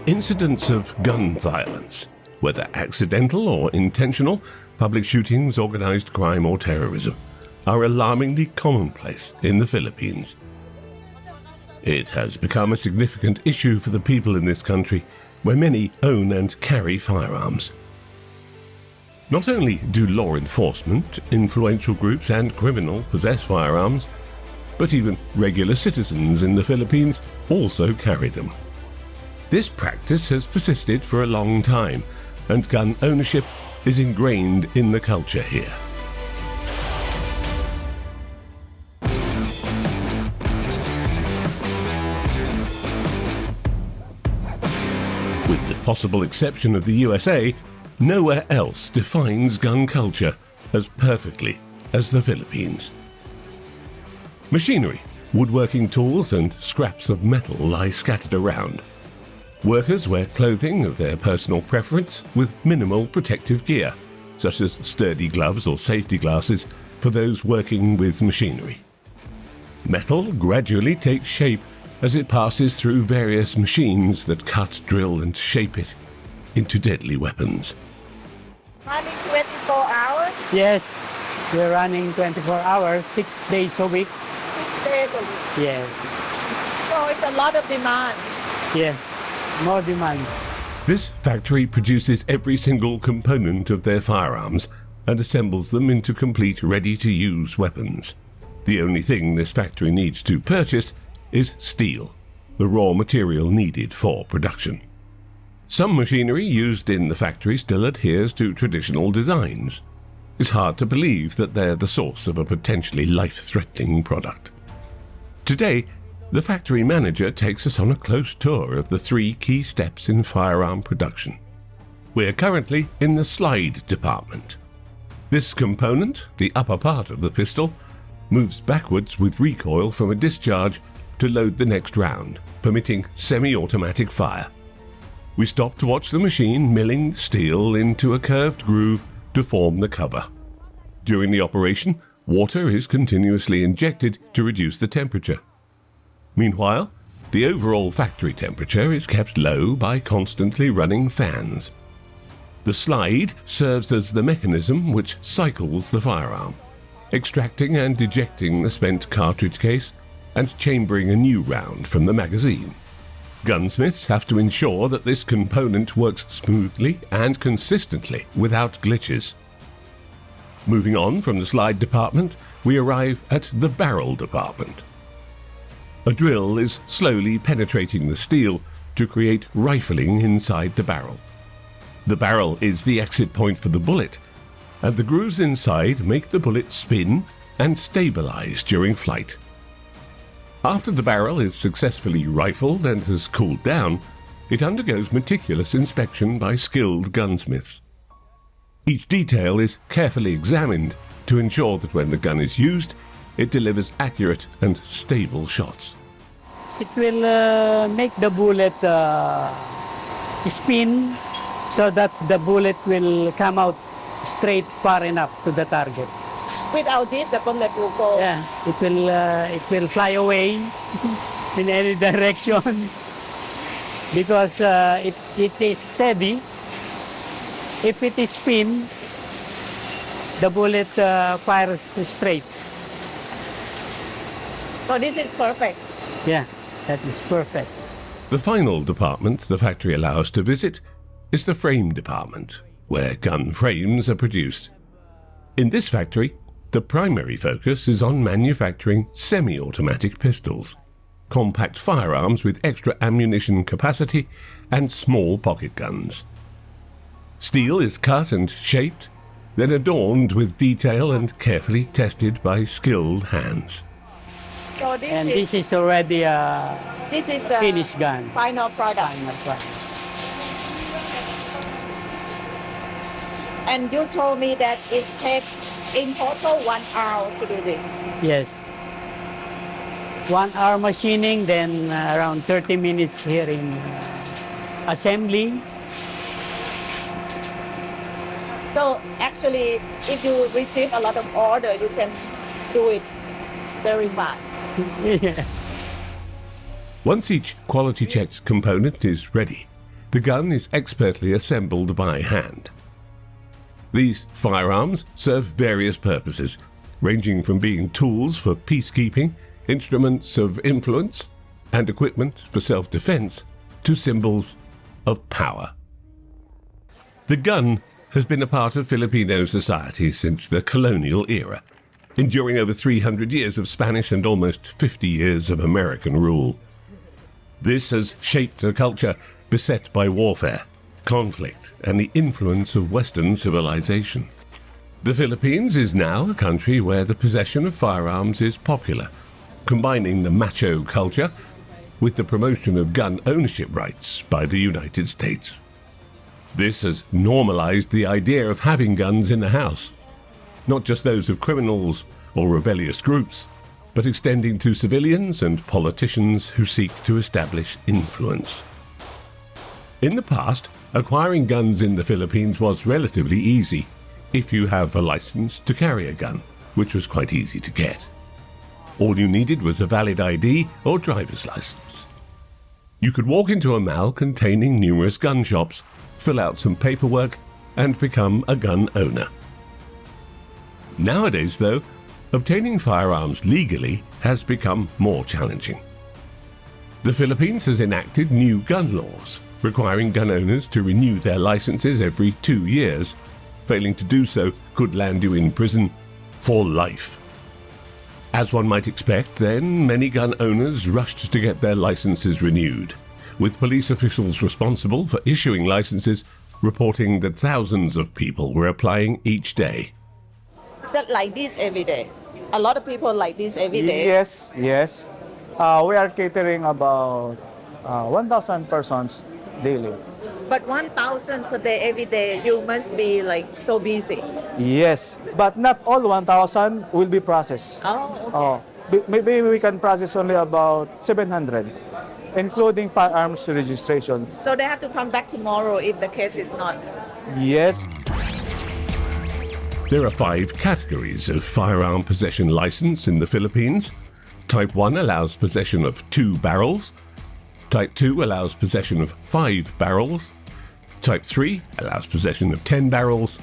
Incidents of gun violence, whether accidental or intentional, public shootings, organized crime or terrorism, are alarmingly commonplace in the Philippines. It has become a significant issue for the people in this country, where many own and carry firearms. Not only do law enforcement, influential groups and criminals possess firearms, but even regular citizens in the Philippines also carry them. This practice has persisted for a long time, and gun ownership is ingrained in the culture here. With the possible exception of the USA, nowhere else defines gun culture as perfectly as the Philippines. Machinery, woodworking tools and scraps of metal lie scattered around. Workers wear clothing of their personal preference with minimal protective gear, such as sturdy gloves or safety glasses for those working with machinery. Metal gradually takes shape as it passes through various machines that cut, drill and shape it into deadly weapons. Running 24 hours? Yes, we're running 24 hours, 6 days a week. 6 days a week? Yes. So it's a lot of demand. Yeah, more demand. This factory produces every single component of their firearms and assembles them into complete ready-to-use weapons. The only thing this factory needs to purchase is steel, the raw material needed for production. Some machinery used in the factory still adheres to traditional designs. It's hard to believe that they're the source of a potentially life-threatening product. Today, the factory manager takes us on a close tour of the 3 key steps in firearm production. We're currently in the slide department. This component, the upper part of the pistol, moves backwards with recoil from a discharge to load the next round, permitting semi-automatic fire. We stop to watch the machine milling steel into a curved groove to form the cover. During the operation, water is continuously injected to reduce the temperature. Meanwhile, the overall factory temperature is kept low by constantly running fans. The slide serves as the mechanism which cycles the firearm, extracting and ejecting the spent cartridge case and chambering a new round from the magazine. Gunsmiths have to ensure that this component works smoothly and consistently without glitches. Moving on from the slide department, we arrive at the barrel department. A drill is slowly penetrating the steel to create rifling inside the barrel. The barrel is the exit point for the bullet, and the grooves inside make the bullet spin and stabilize during flight. After the barrel is successfully rifled and has cooled down, it undergoes meticulous inspection by skilled gunsmiths. Each detail is carefully examined to ensure that when the gun is used, it delivers accurate and stable shots. It will make the bullet spin so that the bullet will come out straight far enough to the target. Without this, the bullet will go. Yeah, it will fly away in any direction because it is steady. If it is spin, the bullet fires straight. So this is perfect. Yeah, that is perfect. The final department the factory allows to visit is the frame department, where gun frames are produced. In this factory, the primary focus is on manufacturing semi-automatic pistols, compact firearms with extra ammunition capacity, and small pocket guns. Steel is cut and shaped, then adorned with detail and carefully tested by skilled hands. So This is already a this is the finished gun. final product. Final product. And you told me that it takes in total 1 hour to do this. Yes. 1 hour machining, then around 30 minutes here in assembly. So actually, if you receive a lot of order, you can do it very fast. Yeah. Once each quality checked component is ready, the gun is expertly assembled by hand. These firearms serve various purposes, ranging from being tools for peacekeeping, instruments of influence, and equipment for self-defense, to symbols of power. The gun has been a part of Filipino society since the colonial era, enduring over 300 years of Spanish and almost 50 years of American rule. This has shaped a culture beset by warfare, conflict, and the influence of Western civilization. The Philippines is now a country where the possession of firearms is popular, combining the macho culture with the promotion of gun ownership rights by the United States. This has normalized the idea of having guns in the house, not just those of criminals or rebellious groups, but extending to civilians and politicians who seek to establish influence. In the past, acquiring guns in the Philippines was relatively easy if you have a license to carry a gun, which was quite easy to get. All you needed was a valid ID or driver's license. You could walk into a mall containing numerous gun shops, fill out some paperwork, and become a gun owner. Nowadays, though, obtaining firearms legally has become more challenging. The Philippines has enacted new gun laws, requiring gun owners to renew their licenses every 2 years. Failing to do so could land you in prison for life. As one might expect, then, many gun owners rushed to get their licenses renewed, with police officials responsible for issuing licenses reporting that thousands of people were applying each day. Is that like this every day? A lot of people like this every day. Yes, yes. We are catering about 1,000 persons daily. But 1,000 per day every day, you must be like so busy. Yes, but not all 1,000 will be processed. Oh, Maybe we can process only about 700, including firearms registration. so they have to come back tomorrow if the case is not. Yes. There are 5 categories of firearm possession license in the Philippines. Type 1 allows possession of 2 barrels. Type 2 allows possession of 5 barrels. Type 3 allows possession of 10 barrels.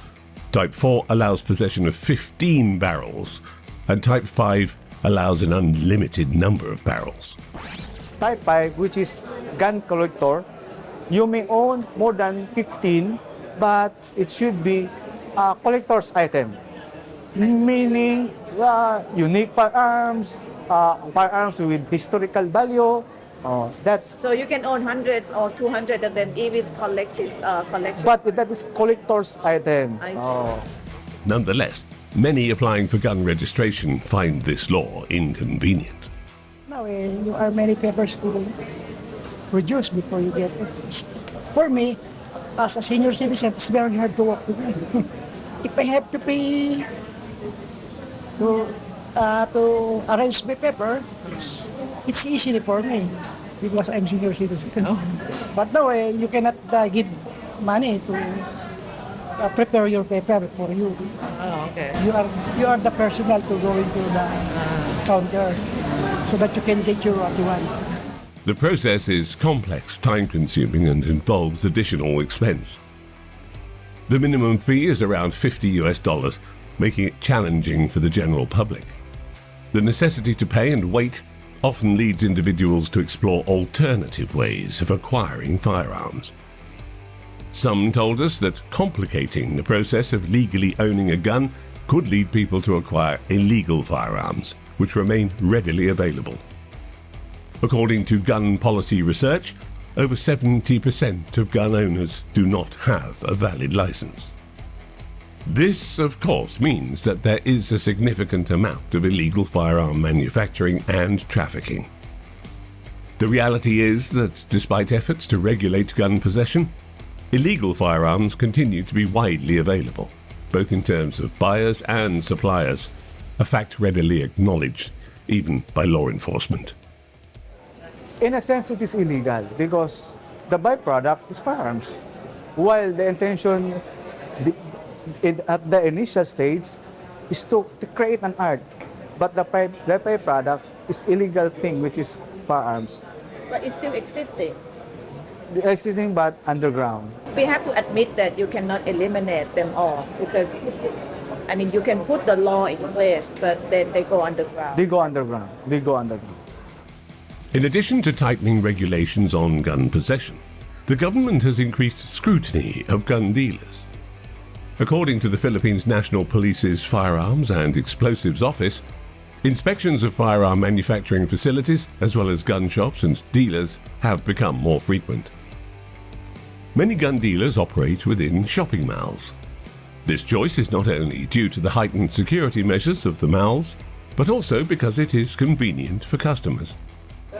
Type 4 allows possession of 15 barrels. And Type 5 allows an unlimited number of barrels. Type 5, which is gun collector, you may own more than 15, but it should be a collector's item, meaning unique firearms, firearms with historical value. That's. So you can own 100 or 200 of them if it's collective collection. But that is collector's item. I see. Nonetheless, many applying for gun registration find this law inconvenient. Now, you are many papers to produce before you get it. For me, as a senior citizen, it's very hard to work with me. If I have to pay to arrange my paper, it's easy for me because I'm senior citizen. But no, you cannot give money to prepare your paper for you. Oh, okay. You are the personnel to go into the counter so that you can get your what you want. The process is complex, time-consuming, and involves additional expense. The minimum fee is around $50, making it challenging for the general public. The necessity to pay and wait often leads individuals to explore alternative ways of acquiring firearms. Some told us that complicating the process of legally owning a gun could lead people to acquire illegal firearms, which remain readily available. According to gun policy research, over 70% of gun owners do not have a valid license. This, of course, means that there is a significant amount of illegal firearm manufacturing and trafficking. The reality is that despite efforts to regulate gun possession, illegal firearms continue to be widely available, both in terms of buyers and suppliers, a fact readily acknowledged even by law enforcement. In a sense, it is illegal because the byproduct is firearms. While the intention at the initial stage is to create an art, but the byproduct is illegal thing, which is firearms. But it's still existing. existing but underground. We have to admit that you cannot eliminate them all because, I mean, you can put the law in place, but then they go underground. They go underground. They go underground. In addition to tightening regulations on gun possession, the government has increased scrutiny of gun dealers. According to the Philippines National Police's Firearms and Explosives Office, inspections of firearm manufacturing facilities, as well as gun shops and dealers, have become more frequent. Many gun dealers operate within shopping malls. This choice is not only due to the heightened security measures of the malls, but also because it is convenient for customers.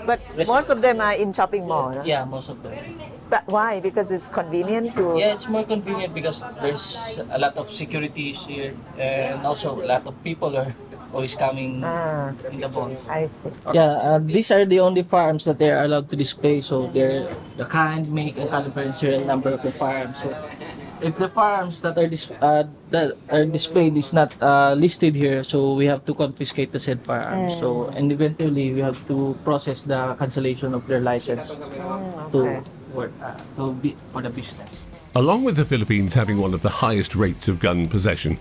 But most of them are in shopping mall. No? Yeah, most of them. But why? Because it's convenient to. Yeah, it's more convenient because there's a lot of securities here, and also a lot of people are always coming in the malls. I see. Yeah, these are the only firearms that they are allowed to display. So they're the kind, make, and caliber and serial number of the firearms. So if the firearms that are displayed is not listed here, so we have to confiscate the said firearms. So and eventually we have to process the cancellation of their license Okay. to be for the business. Along with the Philippines having one of the highest rates of gun possession,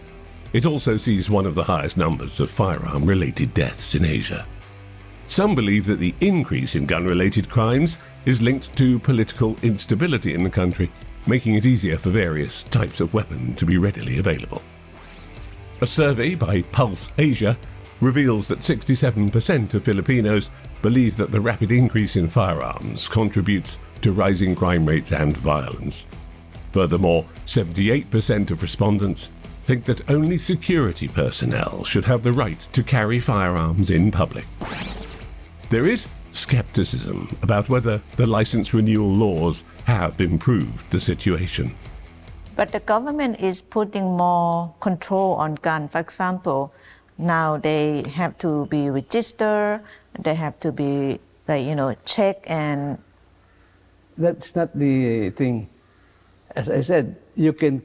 it also sees one of the highest numbers of firearm-related deaths in Asia. Some believe that the increase in gun-related crimes is linked to political instability in the country, making it easier for various types of weapon to be readily available. A survey by Pulse Asia reveals that 67% of Filipinos believe that the rapid increase in firearms contributes to rising crime rates and violence. Furthermore, 78% of respondents think that only security personnel should have the right to carry firearms in public. There is skepticism about whether the license renewal laws have improved the situation. But the government is putting more control on gun. For example, now they have to be registered. They have to be, checked and. That's not the thing. As I said, you can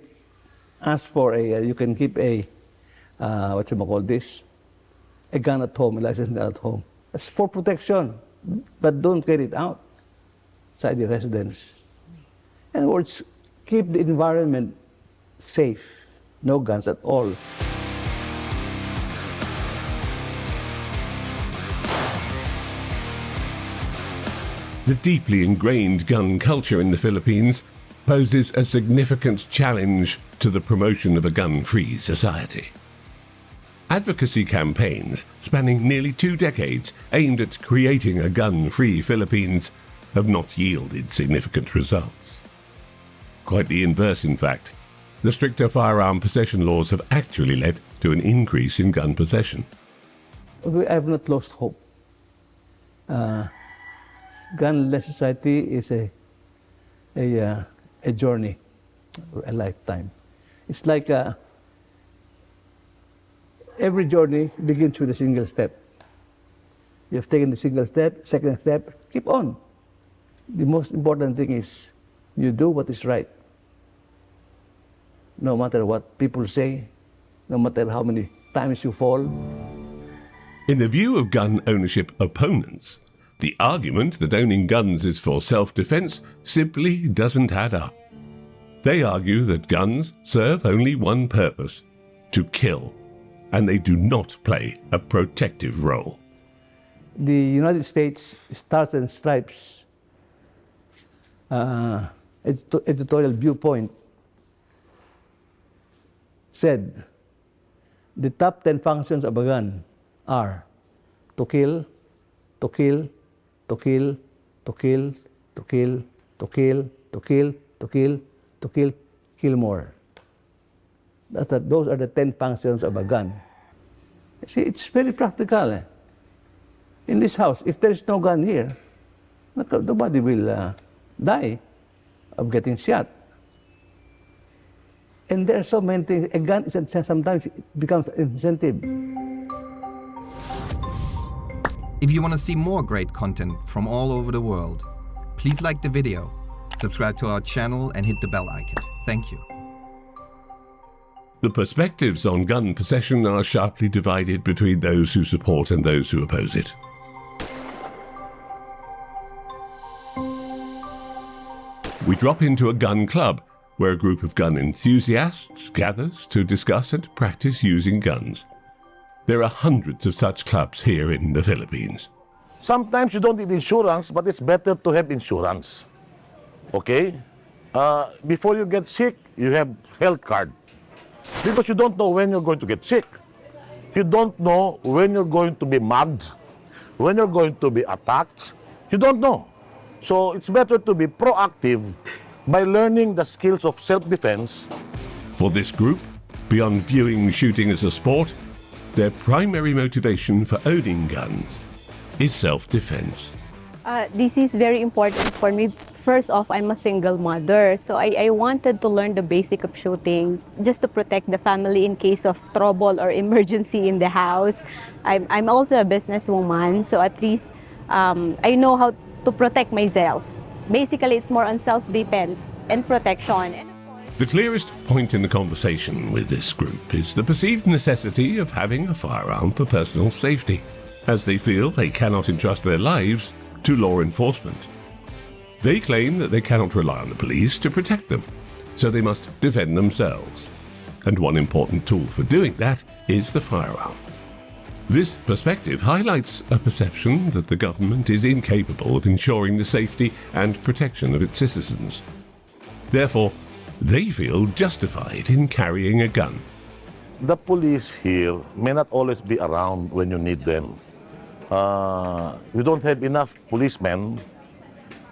ask for you can keep a a gun at home, a licensed gun at home. That's for protection, but don't get it out inside the residence. In other words, keep the environment safe. No guns at all. The deeply ingrained gun culture in the Philippines poses a significant challenge to the promotion of a gun-free society. Advocacy campaigns spanning nearly 2 decades aimed at creating a gun-free Philippines have not yielded significant results. Quite the inverse, in fact. The stricter firearm possession laws have actually led to an increase in gun possession. I have not lost hope. Gunless society is a journey, a lifetime. It's like every journey begins with a single step. You have taken the single step, second step, keep on. The most important thing is you do what is right. No matter what people say, no matter how many times you fall. In the view of gun ownership opponents, the argument that owning guns is for self-defense simply doesn't add up. They argue that guns serve only one purpose: to kill, and they do not play a protective role. The United States Stars and Stripes editorial viewpoint said the top 10 functions of a gun are to kill, to kill, to kill, to kill, to kill, to kill, to kill, to kill, to kill, kill more. Those are the 10 functions of a gun. See, it's very practical. In this house, if there is no gun here, nobody will die of getting shot. And there are so many things. A gun is sometimes it becomes an incentive. If you want to see more great content from all over the world, please like the video, subscribe to our channel and hit the bell icon. Thank you. The perspectives on gun possession are sharply divided between those who support and those who oppose it. we drop into a gun club where a group of gun enthusiasts gathers to discuss and practice using guns. There are hundreds of such clubs here in the Philippines. Sometimes you don't need insurance, but it's better to have insurance. Okay? Before you get sick, you have health card. Because you don't know when you're going to get sick. You don't know when you're going to be mugged, when you're going to be attacked. You don't know. So it's better to be proactive by learning the skills of self-defense. For this group, beyond viewing shooting as a sport, their primary motivation for owning guns is self-defense. This is very important for me. First off, I'm a single mother, so I wanted to learn the basic of shooting just to protect the family in case of trouble or emergency in the house. I'm also a businesswoman, so at least I know how to protect myself. Basically, it's more on self-defense and protection. The clearest point in the conversation with this group is the perceived necessity of having a firearm for personal safety, as they feel they cannot entrust their lives to law enforcement. They claim that they cannot rely on the police to protect them, so they must defend themselves. And one important tool for doing that is the firearm. This perspective highlights a perception that the government is incapable of ensuring the safety and protection of its citizens. Therefore, they feel justified in carrying a gun. The police here may not always be around when you need them. We don't have enough policemen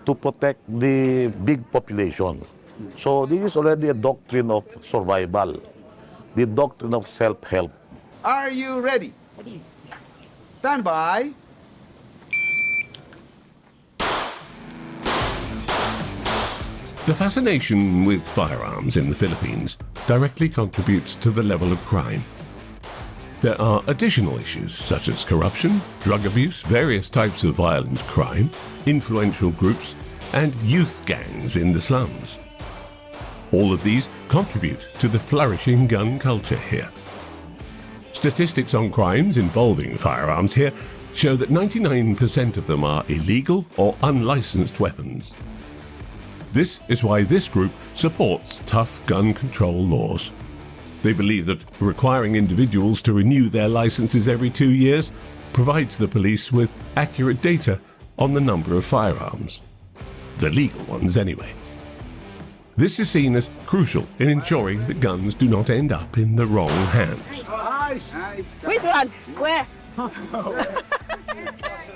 to protect the big population. So this is already a doctrine of survival, the doctrine of self-help. Are you ready? Stand by. The fascination with firearms in the Philippines directly contributes to the level of crime. There are additional issues such as corruption, drug abuse, various types of violent crime, influential groups, and youth gangs in the slums. All of these contribute to the flourishing gun culture here. Statistics on crimes involving firearms here show that 99% of them are illegal or unlicensed weapons. This is why this group supports tough gun control laws. They believe that requiring individuals to renew their licenses every 2 years provides the police with accurate data on the number of firearms. The legal ones, anyway. This is seen as crucial in ensuring that guns do not end up in the wrong hands. Nice. Which one? Where?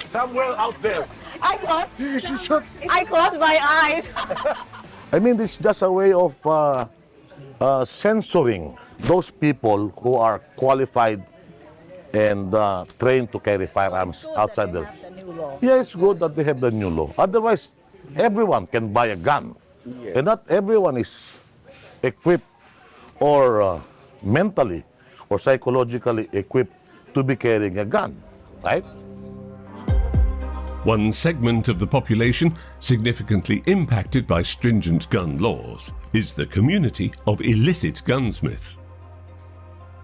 Somewhere out there. I closed my eyes. I mean, it's just a way of censoring those people who are qualified and trained to carry firearms outside the... Yeah, it's good that they have the new law. Otherwise, everyone can buy a gun. Yes. And not everyone is equipped or mentally or psychologically equipped to be carrying a gun, right? One segment of the population significantly impacted by stringent gun laws is the community of illicit gunsmiths.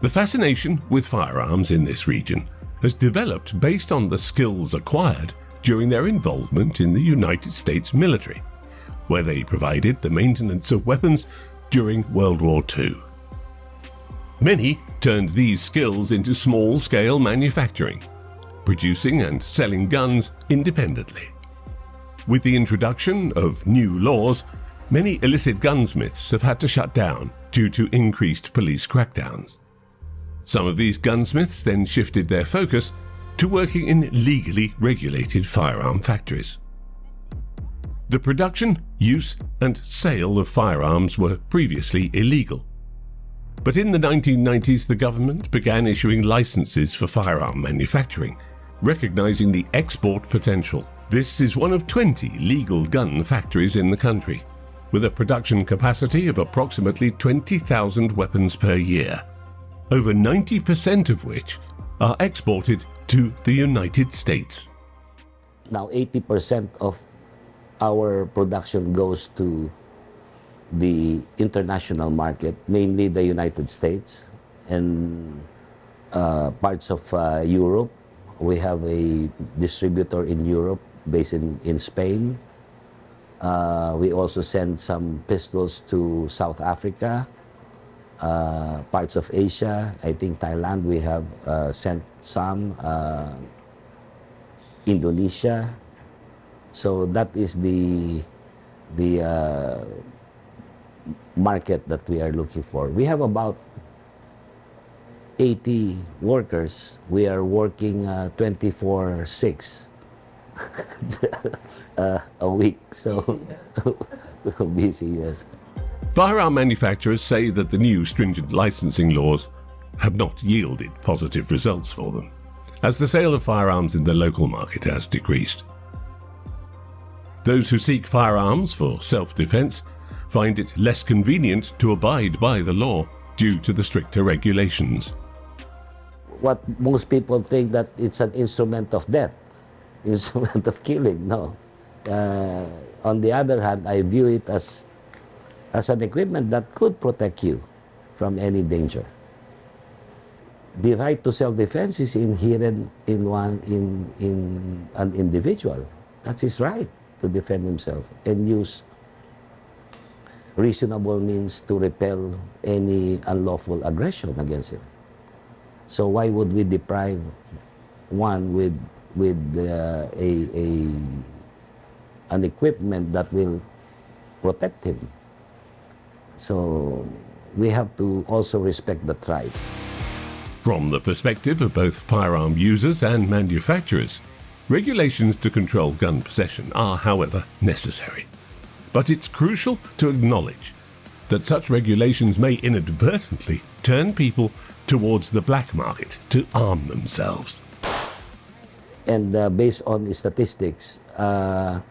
The fascination with firearms in this region has developed based on the skills acquired during their involvement in the United States military, where they provided the maintenance of weapons during World War II. Many turned these skills into small-scale manufacturing, producing and selling guns independently. With the introduction of new laws, many illicit gunsmiths have had to shut down due to increased police crackdowns. Some of these gunsmiths then shifted their focus to working in legally regulated firearm factories. The production, use, and sale of firearms were previously illegal. But in the 1990s, the government began issuing licenses for firearm manufacturing, recognizing the export potential. This is one of 20 legal gun factories in the country, with a production capacity of approximately 20,000 weapons per year, over 90% of which are exported to the United States. Now 80% of our production goes to the international market, mainly the United States and parts of Europe. We have a distributor in Europe based in Spain. We also send some pistols to South Africa, parts of Asia. I think Thailand we have sent some, Indonesia. So that is the market that we are looking for. We have about 80 workers. We are working 24/6 a week. So busy, yes. Firearm manufacturers say that the new stringent licensing laws have not yielded positive results for them, as the sale of firearms in the local market has decreased. Those who seek firearms for self-defense find it less convenient to abide by the law due to the stricter regulations. What most people think that it's an instrument of death, instrument of killing. No. On the other hand, I view it as an equipment that could protect you from any danger. The right to self-defense is inherent in an individual. That's his right to defend himself and use reasonable means to repel any unlawful aggression against him. So why would we deprive one with an equipment that will protect him? So we have to also respect that right. From the perspective of both firearm users and manufacturers, regulations to control gun possession are, however, necessary. But it's crucial to acknowledge that such regulations may inadvertently turn people towards the black market to arm themselves. And based on statistics, not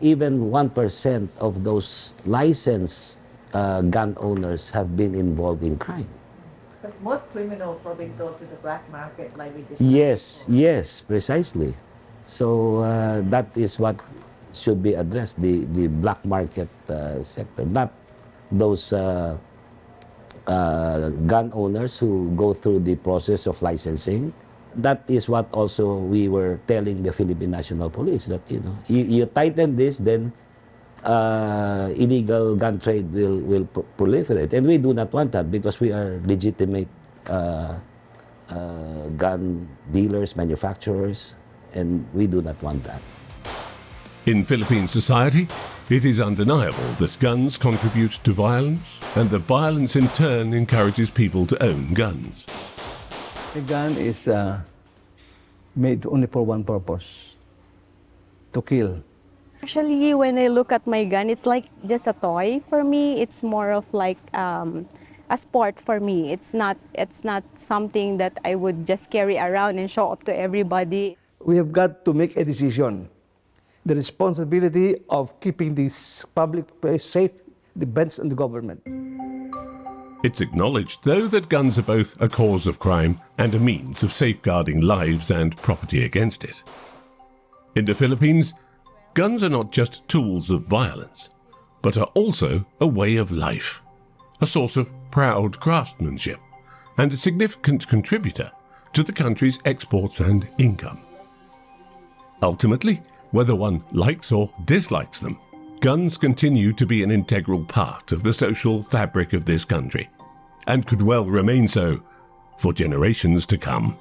even 1% of those licensed gun owners have been involved in crime. Because most criminals probably go to the black market, like we discussed. Yes, precisely. So that is what should be addressed, the black market sector, not those gun owners who go through the process of licensing. That is what also we were telling the Philippine National Police, that you tighten this, then illegal gun trade will proliferate. And we do not want that, because we are legitimate gun dealers, manufacturers, and we do not want that. In Philippine society, it is undeniable that guns contribute to violence, and that violence in turn encourages people to own guns. The gun is made only for one purpose: to kill. Actually, when I look at my gun, it's like just a toy for me. It's more of like a sport for me. It's not something that I would just carry around and show up to everybody. We have got to make a decision. The responsibility of keeping this public place safe depends on the government. It's acknowledged, though, that guns are both a cause of crime and a means of safeguarding lives and property against it. In the Philippines, guns are not just tools of violence, but are also a way of life, a source of proud craftsmanship, and a significant contributor to the country's exports and income. Ultimately, whether one likes or dislikes them, guns continue to be an integral part of the social fabric of this country, and could well remain so for generations to come.